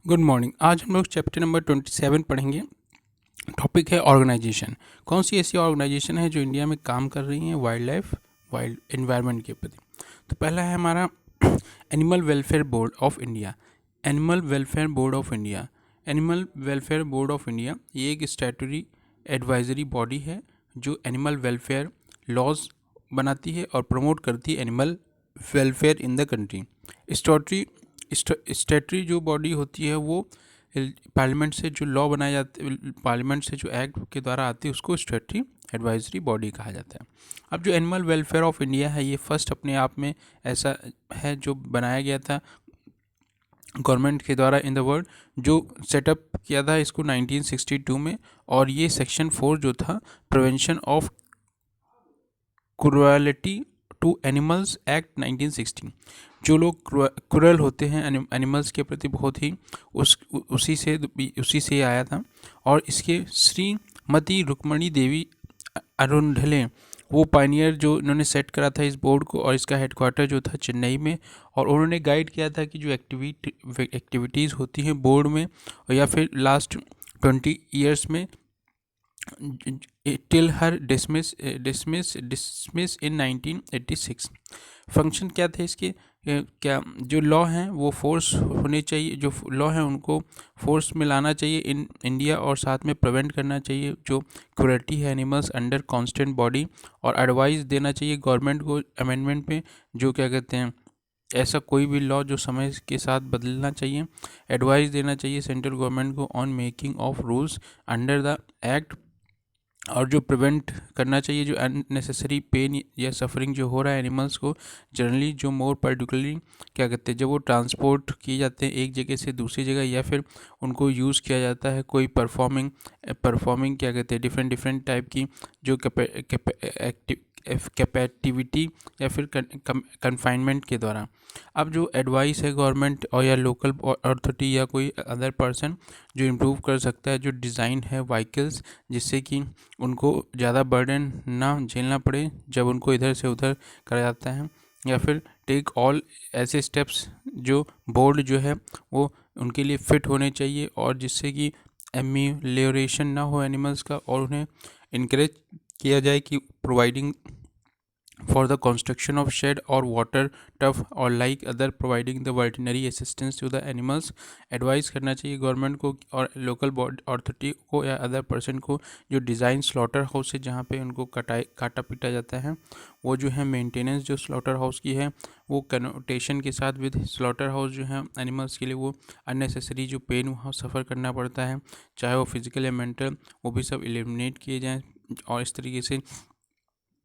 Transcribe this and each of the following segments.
Good morning. आज हम लोग चैप्टर नंबर 27 पढ़ेंगे। टॉपिक है ऑर्गेनाइजेशन। कौन सी ऐसी ऑर्गेनाइजेशन है जो इंडिया में काम कर रही हैं वाइल्ड एनवायरनमेंट के प्रति। तो पहला है हमारा animal welfare board of India. Animal welfare board of India animal welfare board of India ये एक स्टैट्यूटरी एडवाइजरी बॉडी है जो एनिमल वेलफेयर लॉज बनाती है और प्रमोट करती है animal welfare in the country. Statutory जो बॉडी होती है वो पार्लियामेंट से जो लॉ बनाए जाते, पार्लियामेंट से जो एक्ट के द्वारा आती है उसको स्टैट्यूटरी एडवाइजरी बॉडी कहा जाता है। अब जो एनिमल वेलफेयर ऑफ इंडिया है ये फर्स्ट अपने आप में ऐसा है जो बनाया गया था गवर्नमेंट के द्वारा इन द वर्ल्ड, जो सेटअप किया था इसको 1962 में। और ये सेक्शन 4 जो था prevention of cruelty to animals act 1916, जो लोग क्रूरल होते हैं एनिमल्स के प्रति बहुत ही उसी से आया था। और इसके श्रीमती रुक्मणी देवी अरुणढले वो पायनियर जो इन्होंने सेट करा था इस बोर्ड को, और इसका हेडक्वार्टर जो था चेन्नई में। और उन्होंने गाइड किया था कि जो एक्टिविटीज़ होती हैं बोर्ड में या फिर लास्ट 20 ईयर्स में टिल हर डिसमिस इन 1986। फंक्शन क्या थे इसके, क्या जो लॉ हैं वो फोर्स होने चाहिए, जो लॉ हैं उनको फोर्स में लाना चाहिए इन इंडिया, और साथ में प्रिवेंट करना चाहिए जो क्रूरल्टी है एनिमल्स अंडर कॉन्स्टेंट बॉडी। और एडवाइस देना चाहिए गवर्नमेंट को अमेंडमेंट में, जो क्या कहते हैं ऐसा कोई भी लॉ जो समय के साथ बदलना चाहिए। एडवाइस देना चाहिए सेंट्रल गवर्नमेंट को on making of rules under the act, और जो प्रिवेंट करना चाहिए जो अननेसेसरी पेन या सफरिंग जो हो रहा है एनिमल्स को जनरली, जो मोर पर्टिकुलरली क्या कहते हैं जब वो ट्रांसपोर्ट किए जाते हैं एक जगह से दूसरी जगह, या फिर उनको यूज़ किया जाता है कोई परफॉर्मिंग क्या कहते हैं डिफरेंट टाइप की जो कैपेटिविटी या फिर कन्फाइनमेंट के द्वारा। अब जो एडवाइस है गवर्नमेंट और या लोकल अथॉरिटी या कोई अदर पर्सन जो इम्प्रूव कर सकता है जो डिज़ाइन है व्हीकल्स, जिससे कि उनको ज़्यादा बर्डन ना झेलना पड़े जब उनको इधर से उधर करा जाता है, या फिर टेक ऑल ऐसे स्टेप्स जो बोर्ड जो है वो उनके लिए फिट होने चाहिए, और जिससे कि एम्यूलेशन ना हो एनिमल्स का, और उन्हें इनक्रेज किया जाए कि providing for the construction of shed or water tub or like other providing the veterinary assistance to the animals। Advice करना चाहिए गवर्नमेंट को और लोकल बॉडी अथॉरिटी को या अदर पर्सन को जो डिज़ाइन स्लॉटर हाउस है जहाँ पे उनको काटा पीटा जाता है, वो जो है मेंटेनेंस जो स्लॉटर हाउस की है वो कनोटेशन के साथ विद स्लॉटर हाउस जो है एनिमल्स के लिए वो अननेसेसरी जो पेन वहाँ सफ़र करना पड़ता है चाहे वो फिजिकल या मेंटल, वो भी सब एलिमिनेट किए जाएँ, और इस तरीके से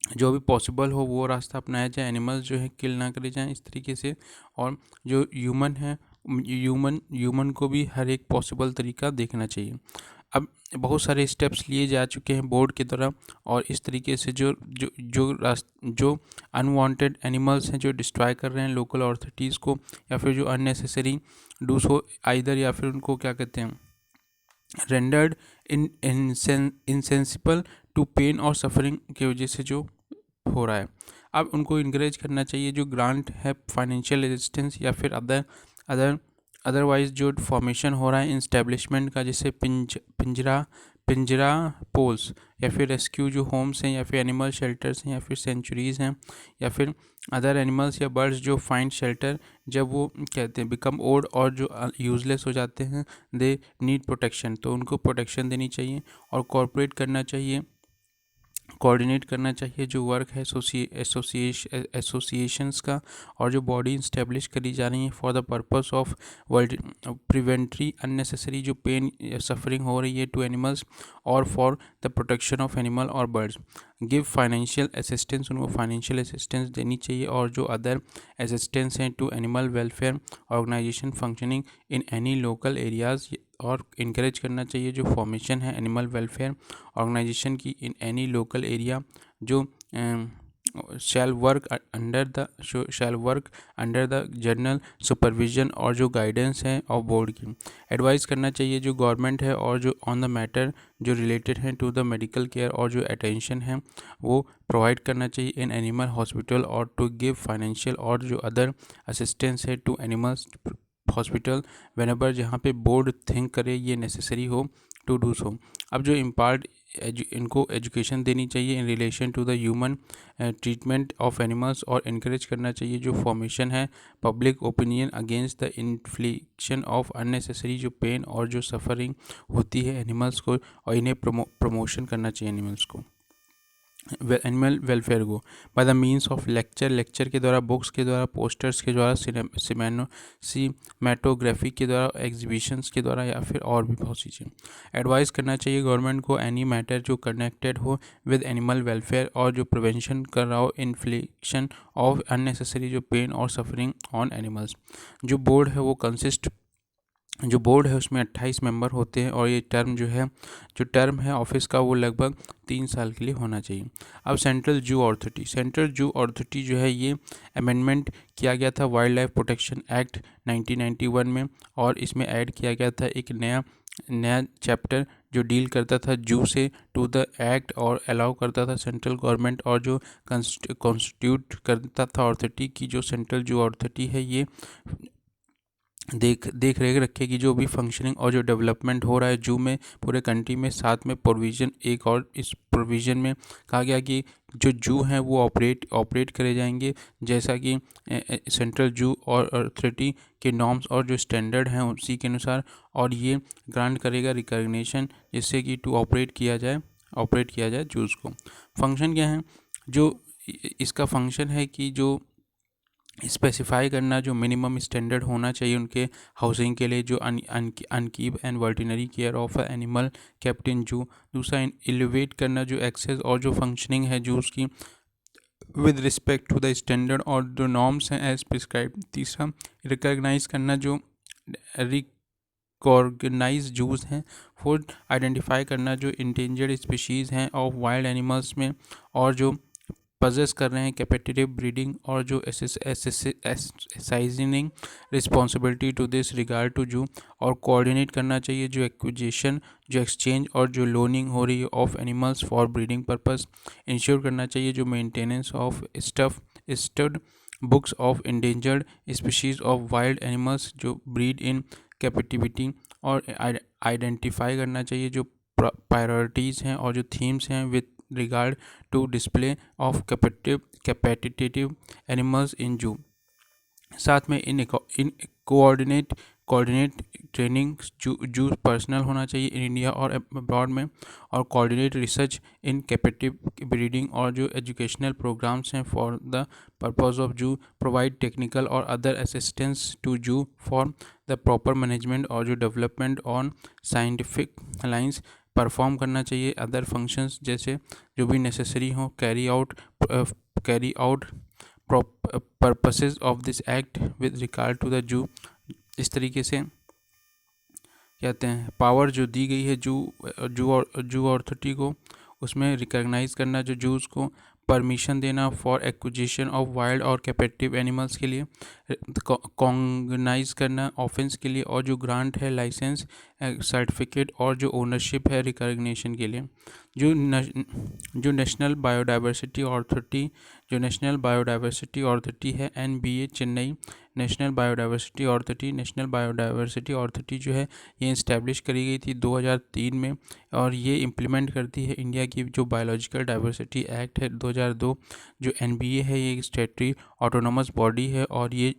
जो भी पॉसिबल हो वो रास्ता अपनाया जाए, एनिमल्स जो है किल ना करे जाएं इस तरीके से। और जो ह्यूमन है ह्यूमन को भी हर एक पॉसिबल तरीका देखना चाहिए। अब बहुत सारे स्टेप्स लिए जा चुके हैं बोर्ड की तरफ, और इस तरीके से जो अनवांटेड एनिमल्स हैं जो डिस्ट्रॉय कर रहे हैं लोकल अथॉरिटीज़ को, या फिर जो अननेसेसरी डूस हो आइदर, या फिर उनको क्या कहते हैं रेंडर्ड इनसेंसिबल टू पेन और सफरिंग की वजह से जो हो रहा है। अब उनको इनकरेज करना चाहिए जो ग्रांट है फाइनेंशियल असिस्टेंस, या फिर अदरवाइज जो फॉर्मेशन हो रहा है इंस्टेब्लिशमेंट का, जैसे पिंजरा पोल्स, या फिर रेस्क्यू जो होम्स हैं, या फिर एनिमल शेल्टर्स हैं, या फिर सेंचुरीज़ हैं, या फिर अदर एनिमल्स या बर्ड्स जो फाइंड शेल्टर जब वो कहते हैं बिकम ओल्ड और जो यूज़लेस हो जाते हैं, दे नीड प्रोटेक्शन, तो उनको प्रोटेक्शन देनी चाहिए। और कोऑर्डिनेट करना चाहिए जो वर्क है एसोसिएशंस का, और जो बॉडी इस्टेब्लिश करी जा रही है for the purpose of world preventing unnecessary जो पेन सफरिंग हो रही है टू एनिमल्स, और for the protection of animal और बर्ड्स। गिव फाइनेंशियल असिस्टेंस, उनको फाइनेंशियल असिस्टेंस देनी चाहिए, और जो अदर असिस्टेंस हैं to animal welfare organisation functioning in any local areas, और इनकरेज करना चाहिए जो फॉर्मेशन है एनिमल वेलफेयर ऑर्गेनाइजेशन की इन एनी लोकल एरिया, जो shall work under the general supervision और जो गाइडेंस है और बोर्ड की। एडवाइस करना चाहिए जो गवर्नमेंट है और जो ऑन द मैटर जो रिलेटेड हैं टू द मेडिकल केयर, और जो अटेंशन है वो प्रोवाइड करना चाहिए इन एनिमल हॉस्पिटल, और टू गिव फाइनेंशियल और जो अदर असिस्टेंस है टू एनिमल्स हॉस्पिटल whenever, जहाँ पे बोर्ड थिंक करे ये नेसेसरी हो टू डू सो। अब जो इम्पार्ट इनको एजुकेशन देनी चाहिए in relation to the human treatment of animals, और इनक्रेज करना चाहिए जो फॉर्मेशन है public opinion against the infliction of unnecessary जो पेन और जो सफरिंग होती है एनिमल्स को, और इन्हें प्रमोशन करना चाहिए एनिमल्स को, एनिमल वेलफेयर को, by the means of lecture के द्वारा, बुक्स के द्वारा, पोस्टर्स के द्वारा, सिनेमेटोग्राफी के द्वारा, एग्जीबिशंस के द्वारा, या फिर और भी बहुत सी चीज़ें। एडवाइस करना चाहिए गवर्नमेंट को एनी मैटर जो कनेक्टेड हो विद एनिमल वेलफेयर और जो प्रिवेंशन कर रहा हो इन्फ्लिक्शन ऑफ अननेसेसरी जो पेन और सफरिंग ऑन एनिमल्स। जो बोर्ड है वो जो बोर्ड है उसमें 28 मेंबर होते हैं, और ये टर्म है ऑफिस का वो लगभग 3 साल के लिए होना चाहिए। अब सेंट्रल जू अथॉरिटी जो है ये अमेंडमेंट किया गया था वाइल्ड लाइफ प्रोटेक्शन एक्ट 1991 में, और इसमें ऐड किया गया था एक नया चैप्टर जो डील करता था जू से टू द एक्ट, और अलाउ करता था सेंट्रल गवर्नमेंट और जो कॉन्स्टिट्यूट करता था अथॉरिटी की, जो सेंट्रल जू अथॉरिटी है ये देख रेख रखेगी जो भी फंक्शनिंग और जो डेवलपमेंट हो रहा है जू में पूरे कंट्री में। साथ में प्रोविज़न एक और इस प्रोविज़न में कहा गया कि जो जू हैं वो ऑपरेट करे जाएंगे जैसा कि सेंट्रल जू और अथॉरिटी के नॉर्म्स और जो स्टैंडर्ड हैं उसी के अनुसार, और ये ग्रांट करेगा रिकॉग्निशन जिससे कि ऑपरेट किया जाए जूस को। फंक्शन क्या है, जो इसका फंक्शन है कि जो स्पेसिफाई करना जो मिनिमम स्टैंडर्ड होना चाहिए उनके हाउसिंग के लिए, जो upkeep and veterinary care of animal kept in zoo. दूसरा एलिवेट करना जो एक्सेस और जो फंक्शनिंग है जूस की with respect to the standard और जो नॉर्म्स हैं एज प्रिस्क्राइब। तीसरा रिकॉग्नाइज करना जो रिकॉर्गनाइज जूस हैं। फोर्थ आइडेंटिफाई करना जो इंडेंजर्ड स्पीशीज़ हैं ऑफ वाइल्ड एनिमल्स में और जो पजेस कर रहे हैं कैपेटिटिव ब्रीडिंग, और जो exercising responsibility to this regard to zoo. और कोऑर्डिनेट करना चाहिए जो एक्विजिशन, जो एक्सचेंज और जो लोनिंग हो रही है of animals for breeding purpose. Ensure करना चाहिए जो maintenance of stud books of endangered species of wild animals जो ब्रीड इन कैपिटिविटी। और आइडेंटिफाई करना चाहिए जो प्रायोरिटीज़ हैं और जो थीम्स हैं with regard to display of competitive animals in zoo। साथ में इन कोऑर्डिनेट ट्रेनिंग जू पर्सनल होना चाहिए इन इंडिया और अब्रॉड में, और coordinate research in captive breeding और जो एजुकेशनल प्रोग्राम्स हैं for the purpose of zoo. Provide technical और other assistance to zoo for the proper management और जो development on scientific lines. Perform करना चाहिए अदर फंक्शंस जैसे जो भी नेसेसरी हो carry out purposes of this act with regard to the जू। इस तरीके से कहते हैं पावर जो दी गई है जू अथॉरिटी को, उसमें रिकॉग्नाइज करना जो जूस को, परमिशन देना फॉर एक्विजिशन ऑफ वाइल्ड और कैपेटिव एनिमल्स के लिए, कॉन्गनाइज करना ऑफेंस के लिए, और जो ग्रांट है लाइसेंस सर्टिफिकेट और जो ओनरशिप है रिकॉग्निशन के लिए। जो नेशनल बायोडाइवर्सिटी अथॉरिटी है NBA Chennai. National biodiversity authority जो है ये इस्टेब्लिश करी गई थी 2003 में, और ये इम्प्लीमेंट करती है इंडिया की जो बायोलॉजिकल डाइवर्सिटी एक्ट है 2002। जो NBA है ये एक स्टेटरी ऑटोनोमस बॉडी है, और ये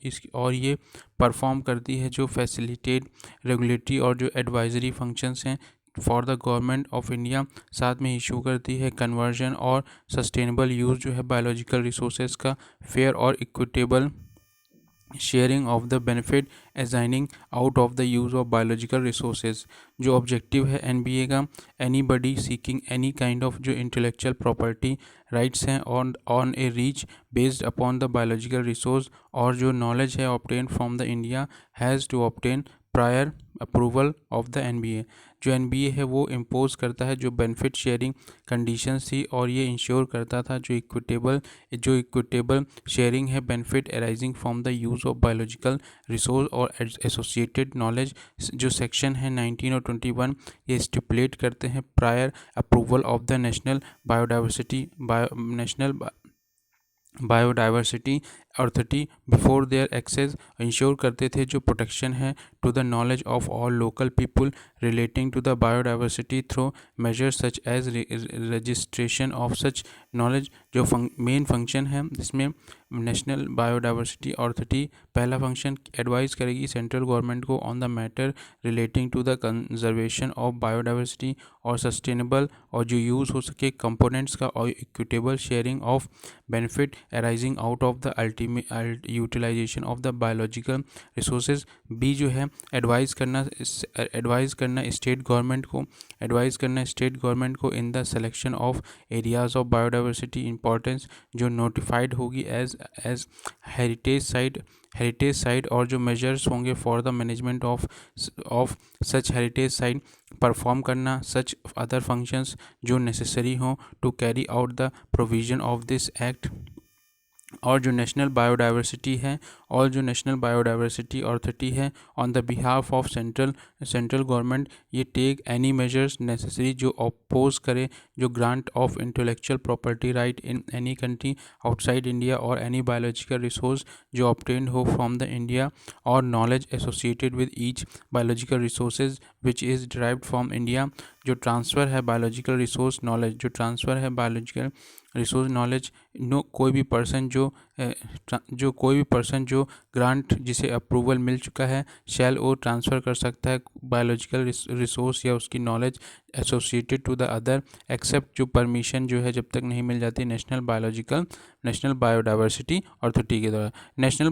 परफॉर्म करती है जो फैसिलिटेट रेगुलेटरी और जो एडवाइजरी फंक्शंस हैं for the government of India. साथ में इशू करती है कन्वर्जन और सस्टेनेबल यूज़ जो है बायोलॉजिकल रिसोर्सेज का, फेयर और equitable sharing of the benefit arising out of the use of biological resources. जो ऑब्जेक्टिव है NBA का, anybody seeking any kind of जो इंटेलेक्चुअल प्रॉपर्टी राइट्स हैं on a reach based upon the biological resource, और जो knowledge है obtain from the India has to obtain prior approval of the NBA। जो NBA है वो impose करता है जो बेनिफिट शेयरिंग कंडीशंस थी, और ये इंश्योर करता था जो इक्विटेबल शेयरिंग है benefit arising from the use of biological resource और एसोसिएटेड नॉलेज। जो सेक्शन है 19 और 21 ये स्टिपुलेट करते हैं prior approval of the national biodiversity authority before their access ensure करते थे जो प्रोटेक्शन है to the knowledge of all local people relating to the biodiversity through measures such as registration of such knowledge. जो main function है इसमें national biodiversity authority पहला function advice करेगी central government को on the matter relating to the conservation of biodiversity और sustainable और जो use हो सके कंपोनेंट्स का और equitable sharing of benefit arising out of the ultimate utilisation of the biological resources. B जो है एडवाइस करना स्टेट गवर्नमेंट को in the selection of areas of biodiversity importance जो नोटिफाइड होगी एज हेरिटेज साइट और जो मेजर्स होंगे for the management of such heritage site perform करना सच अदर फंक्शंस जो नेसेसरी हों to carry out the provision of this act. और जो नेशनल बायोडाइवर्सिटी अथॉरिटी है on the behalf of central government ये टेक एनी मेजर्स नेसेसरी जो oppose करे जो grant of intellectual property right in any country outside India और any biological resource जो obtained हो फ्रॉम द इंडिया और knowledge associated with each biological resources which is derived from India. जो transfer है biological resource knowledge कोई भी person जो grant जिसे अप्रूवल मिल चुका है शैल वो ट्रांसफ़र कर सकता है बायोलॉजिकल रिसोर्स या उसकी knowledge associated to the other except जो परमिशन जो है जब तक नहीं मिल जाती नेशनल बायोडाइवर्सिटी अथॉरिटी के द्वारा। नेशनल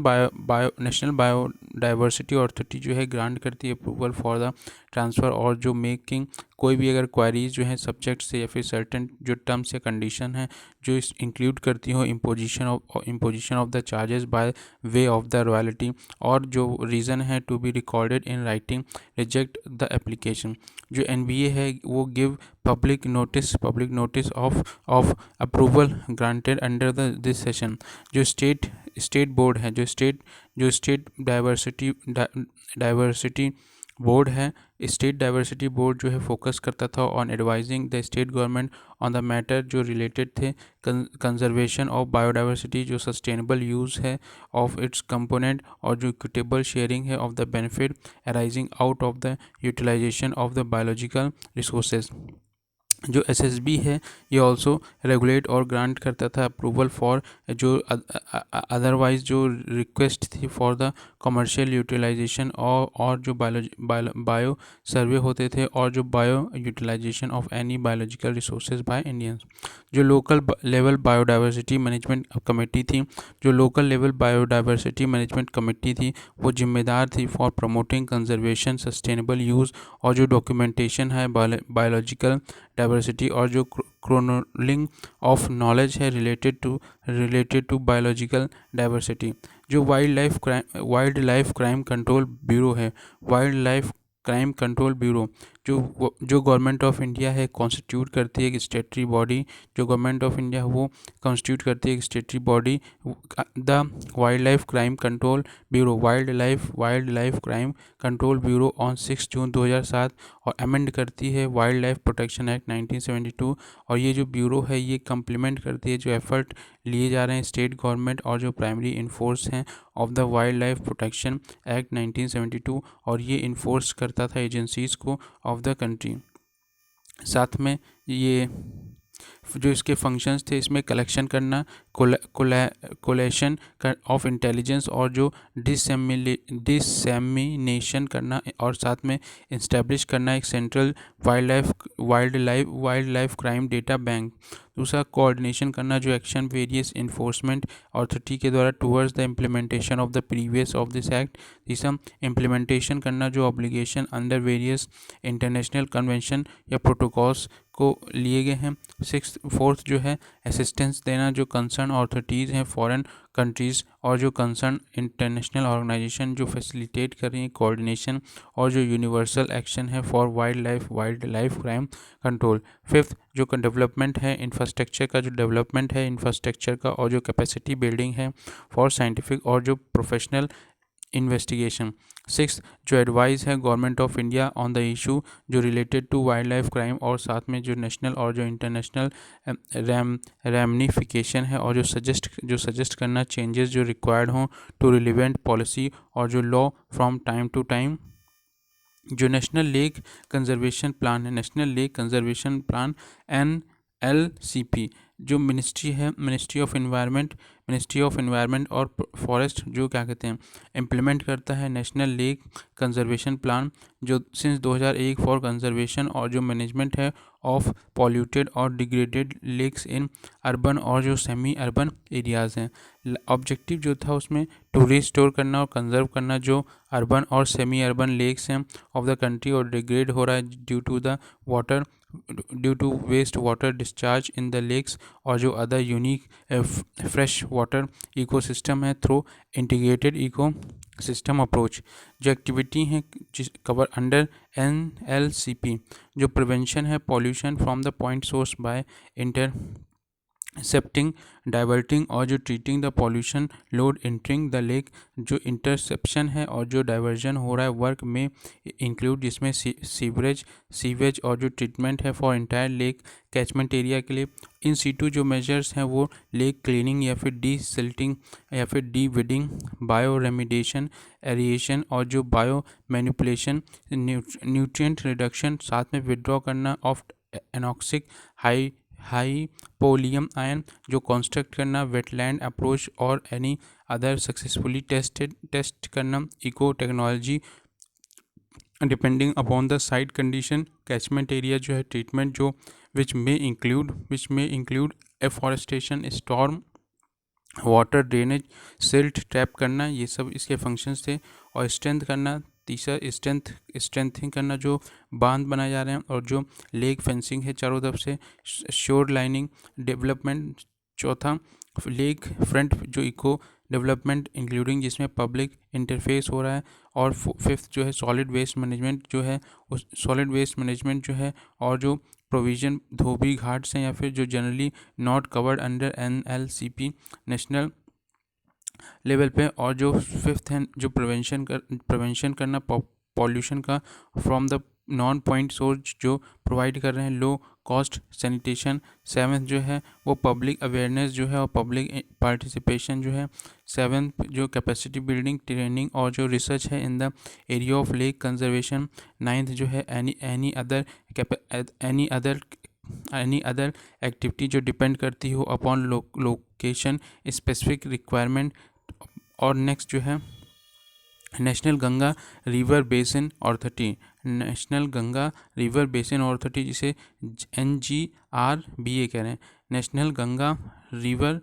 बायोडाइवर्सिटी अथॉरिटी जो है ग्रांट करती है अप्रूवल फॉर द ट्रांसफ़र और जो मेकिंग कोई भी अगर क्वारीज जो है सब्जेक्ट से या फिर सर्टेन जो टर्म्स या कंडीशन है जो इस इंक्लूड करती हो imposition of the charges by way of the royalty और जो रीज़न है to be recorded in writing reject the application. जो एनबीए है वो give public notice of approval granted under this session. जो स्टेट बोर्ड है जो स्टेट डाइवर्सिटी बोर्ड है स्टेट डाइवर्सिटी बोर्ड जो है फोकस करता था on advising the state government on the matter जो रिलेटेड थे कंजर्वेशन ऑफ बायोडाइवर्सिटी जो सस्टेनेबल यूज़ है ऑफ इट्स कंपोनेंट और जो इक्विटेबल शेयरिंग है of the benefit arising out of the utilisation of the biological resources. जो SSB है ये ऑल्सो रेगुलेट और ग्रांट करता था अप्रूवल फॉर जो अदरवाइज जो रिक्वेस्ट थी फॉर द कमर्शियल यूटिलाइजेशन और जो बायो सर्वे होते थे और जो bio utilisation of any biological resources by Indians. जो local level biodiversity management committee थी वो जिम्मेदार थी for promoting conservation sustainable use और जो डॉक्यूमेंटेशन है बायोलॉजिकल डाइवर्सिटी और जो क्रोनलिंग ऑफ नॉलेज है रिलेटेड टू बायोलॉजिकल डाइवर्सिटी। जो wild life crime control bureau जो गवर्नमेंट ऑफ इंडिया है कॉन्स्टिट्यूट करती है एक स्टेटरी बॉडी जो गवर्नमेंट ऑफ इंडिया वो कॉन्स्टिट्यूट करती है एक स्टेटरी body the wild life crime control bureau on 6 जून 2007 और अमेंड करती है वाइल्ड लाइफ प्रोटेक्शन एक्ट 1972 और ये जो ब्यूरो है ये कम्प्लीमेंट करती है जो एफर्ट लिए जा रहे हैं स्टेट गवर्नमेंट और जो प्राइमरी इन्फोर्स हैं of the wild life protection act 1972 और ये इन्फोर्स करता था एजेंसीज़ को ऑफ द कंट्री। साथ में ये जो इसके फंक्शंस थे इसमें कलेक्शन करना कोलेशन ऑफ इंटेलिजेंस और जो डिसएमिनेशन करना और साथ में इस्टेब्लिश करना एक central wild life crime data bank. दूसरा कोऑर्डिनेशन करना जो एक्शन वेरियस इन्फोर्समेंट अथॉरिटी के द्वारा towards the implementation of the previous of this act. तीसरा इम्प्लीमेंटेशन करना जो obligation under various international convention या प्रोटोकॉल्स को लिए गए हैं। फोर्थ जो है असिस्टेंस देना जो कंसर्न अथॉरिटीज़ हैं फॉरेन कंट्रीज़ और जो कंसर्न इंटरनेशनल ऑर्गेनाइजेशन जो फैसिलिटेट कर रही हैं कोऑर्डिनेशन और जो यूनिवर्सल एक्शन है for wildlife crime control. Fifth जो डेवलपमेंट है इंफ्रास्ट्रक्चर का और जो कैपेसिटी बिल्डिंग है फॉर साइंटिफिक और जो प्रोफेशनल इन्वेस्टिगेशन। सिक्स, जो एडवाइस है government of India on the issue जो related to wildlife crime, और साथ में जो नेशनल और जो इंटरनेशनल रैमनिफिकेशन है, और जो सजेस्ट करना चेंजेस जो रिक्वायर्ड हों टू रिलेवेंट पॉलिसी और जो law from time to time. जो नेशनल लेक कंजर्वेशन प्लान है, national lake conservation plan NLCP, जो मिनिस्ट्री ऑफ एनवायरनमेंट और फॉरेस्ट जो क्या कहते हैं इम्प्लीमेंट करता है नेशनल लेक कंजर्वेशन प्लान, जो सिंस 2001 फॉर कंजर्वेशन और जो मैनेजमेंट है ऑफ पॉल्यूटेड और डिग्रेडेड लेक्स इन अर्बन और जो सेमी अर्बन एरियाज़ हैं। ऑब्जेक्टिव जो था उसमें टू रिस्टोर करना और कंजर्व करना जो अर्बन और सेमी अर्बन लेक्स हैं ऑफ द कंट्री और डिग्रेड हो रहा है due to waste water discharge in the lakes, और जो other unique fresh water ecosystem है through integrated eco system approach. जो एक्टिविटी हैं कवर अंडर NLCP, जो प्रिवेंशन है pollution from the point source by intercepting, diverting और जो treating the pollution load entering the lake. जो इंटरसेप्शन है और जो डाइवर्जन हो रहा है वर्क में इंक्लूड जिसमें सीवेज और जो ट्रीटमेंट है for entire lake catchment area के लिए। इन सीटू जो मेजर्स हैं वो लेक क्लीनिंग या फिर डी सिल्टिंग या फिर D weeding, bio remediation, aeration और जो बायो मैनिपुलेशन, न्यूट्रिएंट रिडक्शन, साथ में विड्रॉ करना ऑफ एनॉक्सिक हाइपोलियम आयन, जो कंस्ट्रक्ट करना वेटलैंड अप्रोच और एनी अदर सक्सेसफुली टेस्ट करना eco technology depending upon the site condition. Catchment area जो है ट्रीटमेंट जो विच में include afforestation, storm water drainage, silt trap करना, ये सब इसके फंक्शंस थे। और स्ट्रेंथ करना, तीसरा स्ट्रेंथिंग करना जो बांध बनाए जा रहे हैं, और जो लेक फेंसिंग है चारों तरफ से, शोर लाइनिंग डेवलपमेंट, चौथा लेक फ्रंट जो इको डेवलपमेंट इंक्लूडिंग जिसमें पब्लिक इंटरफेस हो रहा है, और फिफ्थ जो है सॉलिड वेस्ट मैनेजमेंट जो है उस सॉलिड वेस्ट मैनेजमेंट जो है और जो प्रोविज़न धोबी घाट्स हैं या फिर जो generally not covered under NLCP national level पे, और जो फिफ्थ है जो प्रिवेंशन करना पॉल्यूशन का from the non point source जो प्रोवाइड कर रहे हैं लो कॉस्ट सैनिटेशन। सेवन्थ जो है वो पब्लिक अवेयरनेस जो है और पब्लिक पार्टिसिपेशन जो है। सेवन्थ जो कैपेसिटी बिल्डिंग, ट्रेनिंग और जो रिसर्च है in the area of lake conservation. Ninth जो है एनी अदर एक्टिविटी जो डिपेंड करती हो अपॉन लोकेशन स्पेसिफिक रिक्वायरमेंट। और नेक्स्ट जो है national Ganga river basin authority, national Ganga river basin authority जिसे NGRBA कह रहे हैं, national Ganga river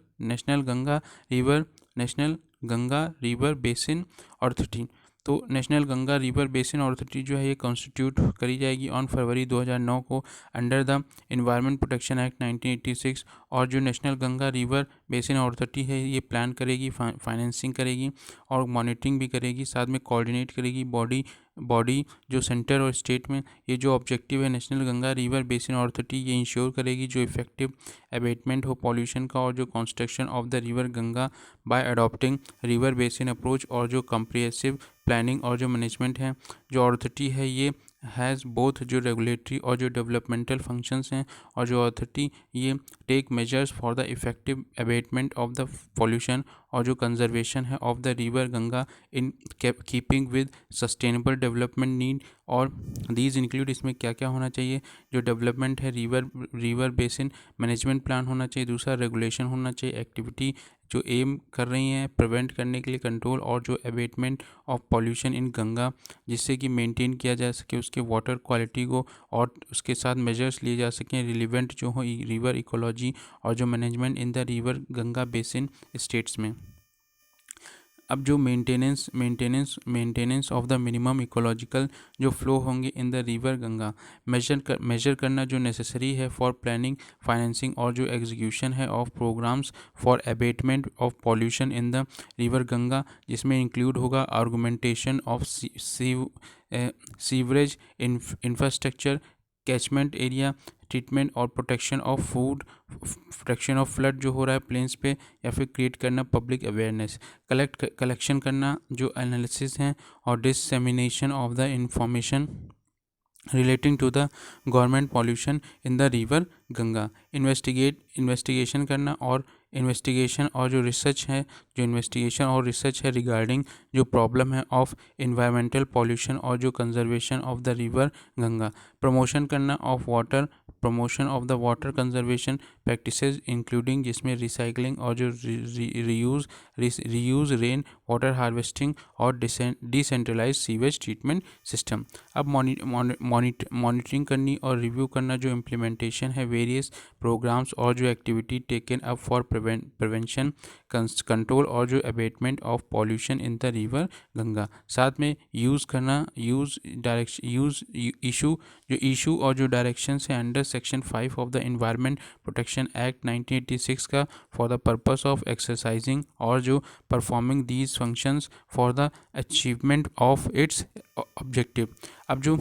basin authority. तो national Ganga river basin authority जो है ये कॉन्स्टिट्यूट करी जाएगी ऑन फरवरी 2009 को under the environment protection act 1986। और जो national Ganga river basin authority है ये प्लान करेगी, फाइनेंसिंग करेगी और मॉनिटरिंग भी करेगी, साथ में कोऑर्डिनेट करेगी बॉडी जो सेंटर और स्टेट में। ये जो ऑब्जेक्टिव है national Ganga river basin authority ये इंश्योर करेगी जो इफेक्टिव अबेटमेंट हो पॉल्यूशन का और जो construction of the river Ganga bye adopting river basin approach, और जो कम्प्रिहेंसिव प्लानिंग और जो मैनेजमेंट है। जो अथॉरिटी है ये हैज़ बोथ जो रेगुलेटरी और जो डेवलपमेंटल फंक्शंस हैं, और जो अथॉरिटी ये take measures for the effective abatement of the pollution और जो कंजर्वेशन है of the river Ganga in keeping with sustainable development need. और दीज इंक्लूड इसमें क्या क्या होना चाहिए, जो डेवलपमेंट है रिवर बेसिन मैनेजमेंट प्लान होना चाहिए, दूसरा रेगुलेशन होना चाहिए, एक्टिविटी जो एम कर रही हैं प्रिवेंट करने के लिए कंट्रोल और जो abatement of pollution in Ganga जिससे कि मेंटेन किया जा सके उसके वाटर क्वालिटी को, और उसके साथ मेजर्स लिए जा सकें रिलीवेंट जो हो रिवर इकोलॉजी और जो management in the river Ganga basin states में। अब जो maintenance of the minimum ecological जो फ्लो होंगे in the river Ganga measure करना जो नेसेसरी है फॉर प्लानिंग, फाइनेंसिंग और जो एग्जीक्यूशन है of programmes for abatement of pollution in the river Ganga, जिसमें इंक्लूड होगा augmentation of sewerage infrastructure, catchment area treatment और protection of food, protection of flood जो हो रहा है प्लेन्स पे, या फिर क्रिएट करना पब्लिक अवेयरनेस, कलेक्शन करना जो एनालिसिस हैं और dissemination of the information relating to the government pollution in the river Ganga, investigation करना और इन्वेस्टिगेशन और जो रिसर्च है, जो इन्वेस्टिगेशन और रिसर्च है रिगार्डिंग जो प्रॉब्लम है ऑफ इन्वायरमेंटल पॉल्यूशन और जो conservation of the river Ganga, promotion करना of water, promotion of the water conservation practices including जिसमें रिसाइकलिंग और जो रीयूज़ रेन वाटर हार्वेस्टिंग और डिसेंट्रलाइज सीवेज ट्रीटमेंट सिस्टम। अब मॉनिटरिंग करनी और रिव्यू करना जो इम्प्लीमेंटेशन है वेरियस प्रोग्राम्स और जो activity taken up for prevention control और जो abatement of pollution in the river Ganga. साथ में यूज़ करना इशू और जो डायरेक्शन है under section 5 of the environment protection act 1986 का for the purpose of exercising और जो performing these functions for the achievement of its objective. अब जो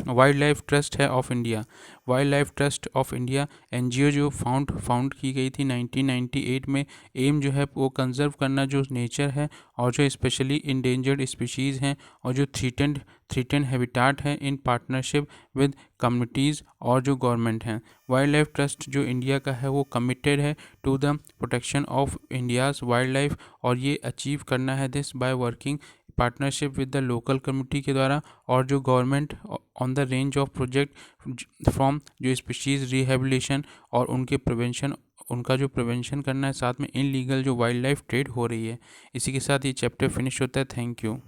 वाइल्ड लाइफ ट्रस्ट है of India, wild life trust of India NGO जो found की गई थी 1998 में, एम जो है वो कंजर्व करना जो नेचर है और जो स्पेशली इंडेंजर्ड स्पीशीज़ हैं और जो थ्रीटेंड हैबिटाट है इन पार्टनरशिप विद कम्युनिटीज़ और जो गवर्नमेंट हैं। वाइल्ड लाइफ ट्रस्ट जो इंडिया का है वो कमिटेड है to the protection of India's wild life, और ये अचीव करना है this by working partnership with the local community के द्वारा और जो government on the range of project from जो स्पीशीज़ रिहेबिलिटेशन और उनका जो प्रिवेंशन करना है, साथ में इनलीगल जो वाइल्ड लाइफ ट्रेड हो रही है। इसी के साथ ये चैप्टर फिनिश होता है। Thank you.